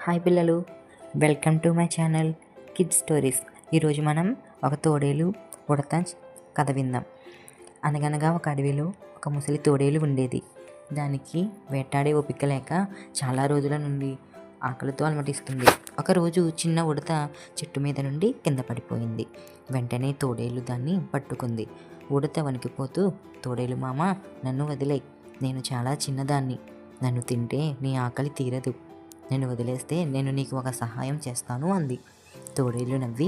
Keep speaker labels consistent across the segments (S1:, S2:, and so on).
S1: Hi పిల్లలు, welcome to my channel kids stories. ఈరోజు మనం ఒక తోడేలు ఉడత కథ విందాం. అనగనగా ఒక అడవిలో ఒక ముసలి తోడేలు ఉండేది. దానికి వేటాడే ఓపిక లేక చాలా రోజుల నుండి ఆకలితో అలమటిస్తుంది. ఒకరోజు చిన్న ఉడత చెట్టు మీద నుండి కింద పడిపోయింది. వెంటనే తోడేలు దాన్ని పట్టుకుంది. ఉడత వణికిపోతూ, తోడేలు మామ, నన్ను వదిలేయ్, నేను చాలా చిన్నదాన్ని, నన్ను తింటే నీ ఆకలి తీరదు, నేను వదిలేస్తే నేను నీకు ఒక సహాయం చేస్తాను అంది. తోడేలు నవ్వి,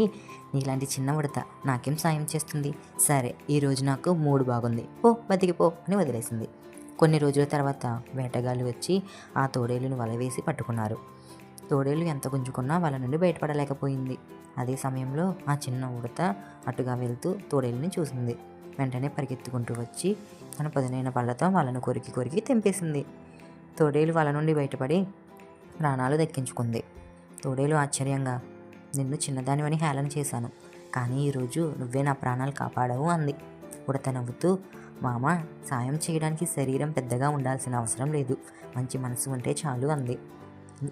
S1: నీలాంటి చిన్న ఉడత నాకేం సాయం చేస్తుంది, సరే ఈరోజు నాకు మూడు బాగుంది, పో బతికిపో అని వదిలేసింది. కొన్ని రోజుల తర్వాత వేటగాళ్ళు వచ్చి ఆ తోడేలును వలవేసి పట్టుకున్నారు. తోడేలు ఎంత గుంజుకున్నా వాళ్ళ నుండి బయటపడలేకపోయింది. అదే సమయంలో ఆ చిన్న ఉడత అటుగా వెళ్తూ తోడేలుని చూసింది. వెంటనే పరిగెత్తుకుంటూ వచ్చి తన పదునైన పళ్ళతో వాళ్ళను కొరికి కొరికి తెంపేసింది. తోడేలు వాళ్ళ నుండి బయటపడి ప్రాణాలు దక్కించుకుంది. తోడేలు ఆశ్చర్యంగా, నిన్ను చిన్నదానివని హేళన చేశాను, కానీ ఈరోజు నువ్వే నా ప్రాణాలు కాపాడావు అంది. ఉడత నవ్వుతూ, మామ, సాయం చేయడానికి శరీరం పెద్దగా ఉండాల్సిన అవసరం లేదు, మంచి మనసు ఉంటే చాలు అంది.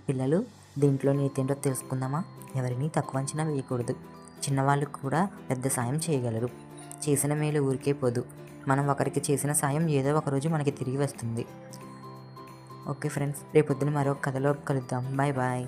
S1: పిల్లలు, దీంట్లో నీతేంటో తెలుసుకుందామా? ఎవరిని తక్కువ అంచనా వేయకూడదు. చిన్నవాళ్ళు కూడా పెద్ద సాయం చేయగలరు. చేసిన మేలు ఊరికే పోదు. మనం ఒకరికి చేసిన సాయం ఏదో ఒకరోజు మనకి తిరిగి వస్తుంది. ఓకే ఫ్రెండ్స్, రేపొద్దున మరో కథలో కలుద్దాం. Bye bye.